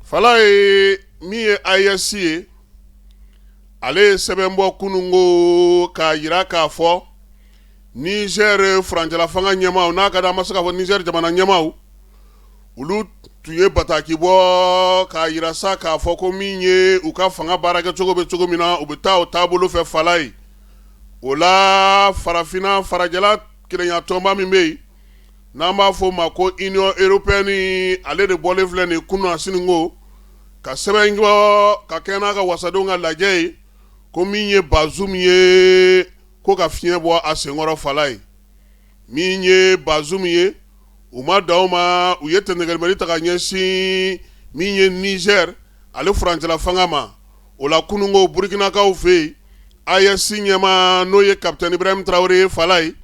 fala ye mi ye AES ye ale sɛbɛnbɔ kunungo k'a yira k'a fɔ Niger furancɛla fanga ɲɛmaw n'a ka d'a ma se k'a fɔ Niger jamana ɲɛmaw olu tun ye bataki bɔ k'a yira sa k'a fɔ ko min ye u ka fanga baarakɛ cogo bɛ cogo min na u bɛ taa o taabolo fɛ fala ye o la farafina farajɛla kelenya min bɛ yen n'an b'a fɔ o ma ko Union européenne ale de bɔlen filɛ nin kunu a siniko ka sɛbɛn bɔ ka kɛ n'a ka wasadenw ka lajɛ ye ko min ye Bazoum ye ko ka fiɲɛ bɔ a senkɔrɔ fala ye min ye Bazoum ye u ma dan o ma u ye tɛnɛgɛlimɛri ta ka ɲɛsin min ye Niger ale furancɛla fanga ma o la kunungo Burkinakaw fɛ yen AES ɲɛma n'o ye capitaine Ibrahim Traoré ye fala ye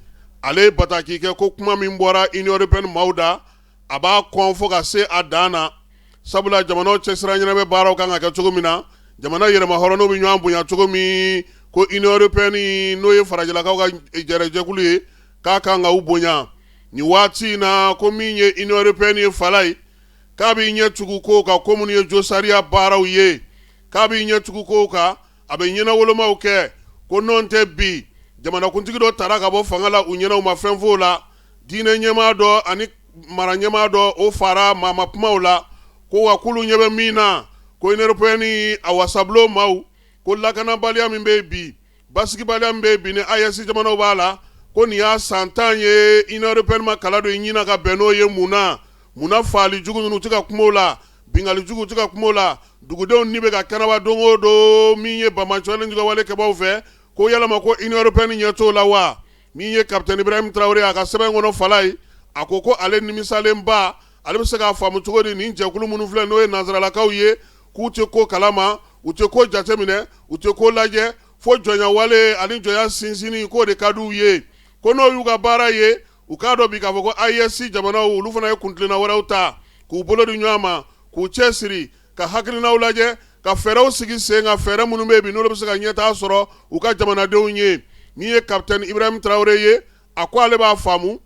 ale bataki kɛ ko kuma min bɔra Union européenne maaw da a b'a kɔn fo ka se a dan na sabula jamanaw cɛsira ɲɛnabɛ baaraw kan ka kɛ cogo min na jamana yɛrɛma hɔrɔnw bɛ ɲɔgɔn bonya cogo min ko Union européenne n'o ye farajɛlakaw ka jɛrɛjɛkulu ye k'a kan ka u bonya nin waati in na ko min ye Union européenne ye fala ye k'a b'i ɲɛ tugu ko kan ko minnu ye josariya baaraw ye k'a b'i ɲɛ tugu ko kan a bɛ ɲɛnawolomaw kɛ ko n'o tɛ bi jamanakuntigi dɔ tara ka bɔ fanga la u ɲɛnaw ma fɛn f'o la diinɛ ɲɛmaa dɔ ani mara ɲɛmaa dɔ o fara maama kumaw la ko wa k'olu ɲɛ bɛ min na ko Union européenne a wasabulon maaw ko lakanabaliya min bɛ bi basigibaliya min bɛ bi ni AES jamanaw b'a la ko nin y'a san 10 ye Union européenne ma kala don i ɲina ka bɛn n'o ye munna faali jugu ninnu tɛ ka kuma o la bingali jugu tɛ ka kuma o la dugudenw ni bɛ ka kɛnɛba don o don min ye bamacɔlen jugawale kɛbaw fɛ ko yalama ko Union européenne ɲɛ t'o la wa min ye capitaine Ibrahim Traoré a ka sɛbɛn kɔnɔ fala ye a ko ale nimisalenba ale bɛ se k'a faamu cogo di nin jɛkulu minnu filɛ n'o ye nanzaralakaw ye k'u tɛ ko kalama u tɛ ko jateminɛ u tɛ ko lajɛ fo jɔnyawale ani jɔnya sinsinni k'o de ka d'u ye ko n'o y'u ka baara ye u k'a dɔn bi k'a fɔ ko AES jamanaw olu fana ye kuntilenna wɛrɛw ta k'u bolo di ɲɔgɔn ma k'u cɛsiri ka hakilinaw lajɛ ka fɛɛrɛw sigi sen ka fɛɛrɛ minnu bɛ yen bi n'olu bɛ se ka ɲɛtaa sɔrɔ u ka jamanadenw ye min ye capitaine Ibrahim Traoré ye a ko ale b'a faamu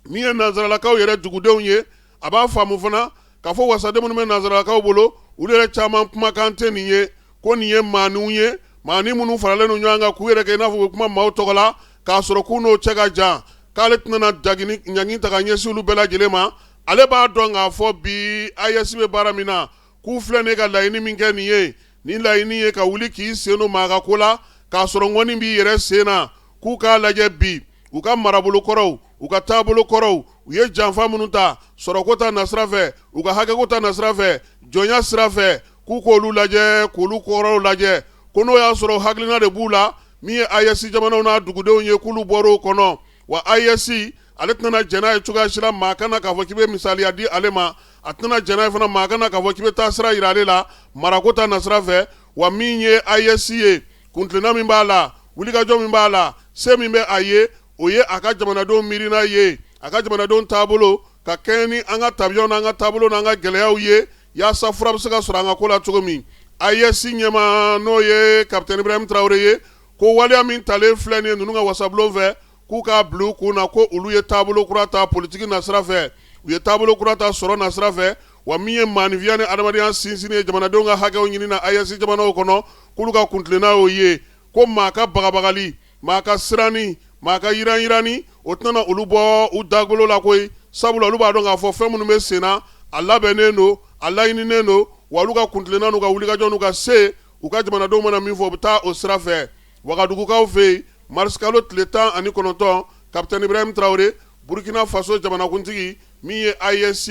min ye nanzaralakaw yɛrɛ dugudenw ye a b'a faamu fana k'a fɔ wasaden minnu bɛ nanzaralakaw bolo olu yɛrɛ caman kumakan tɛ nin ye ko nin ye maaninw ye maani minnu faralen don ɲɔgɔn kan k'u yɛrɛ kɛ i n'a fɔ u bɛ kuma maaw tɔgɔ la k'a sɔrɔ k'u n'o cɛ ka jan k'ale tɛna ɲangi ta ka ɲɛsin olu bɛɛ lajɛlen ma ale b'a dɔn k'a fɔ bi AES bɛ baara min na k'u filɛ ne ka laɲini min kɛ nin ye nin laɲini ye ka wuli k'i sen don maa ka ko la k'a sɔrɔ ŋɔni b'i yɛrɛ sen na k'u k'a lajɛ bi u ka marabolo kɔrɔw u ka taabolo kɔrɔw u ye janfa minnu ta sɔrɔko ta nasira fɛ u ka hakɛko ta nasira fɛ jɔnya sira fɛ k'u k'olu lajɛ k'olu kɔrɔw lajɛ ko n'o y'a sɔrɔ hakilina de b'u la min ye AES jamanaw n'a dugudenw ye k'olu bɔr'o kɔnɔ wa AES ale tɛna jɛn n'a ye cogoya si la maa kana k'a fɔ k'i bɛ misaliya di ale ma a tɛna jɛn n'a ye fana maa kana k'a fɔ k'i bɛ taa sira yira ale la marako ta nasira fɛ wa min ye AES ye kuntilenna min b'a la wulikajɔ min b'a la se min bɛ a ye o ye a ka jamanadenw miirina ye a ka jamanadenw taabolo ka kɛɲɛ ni an ka tabiyaw n'an ka taabolo n'an ka gɛlɛyaw ye yaasa fura bɛ se ka sɔrɔ an ka ko la cogo min AES ɲɛma n'o ye capitaine Ibrahim Traoré ye ko waleya min talen filɛ nin ye ninnu ka wasabulon fɛ k'u k'a bila u kun na ko olu ye taabolo kura ta politiki nasira fɛ u ye taabolo kura ta sɔrɔ nasira fɛ wa min ye maanifiya ni adamadenya sinsinni ye jamanadenw ka hakɛw ɲini na AES jamanaw kɔnɔ k'olu ka kuntilenna y'o ye ko maa ka bagabagali maa ka siranni maa ka yiran o tɛna olu bɔ u dagolo la koyi sabula olu b'a dɔn k'a fɔ fɛn minnu bɛ sen na a labɛnnen don a laɲininen don wa olu ka kuntilenna n'u ka wulikajɔ n'u ka se u ka jamanadenw mana min fɔ u bɛ taa o sira fɛ wagadugukaw fɛ yen mars kalo tile 19 capitaine Ibrahim Traoré Burkina Faso jamanakuntigi min ye AES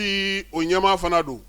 o ɲɛmaa fana don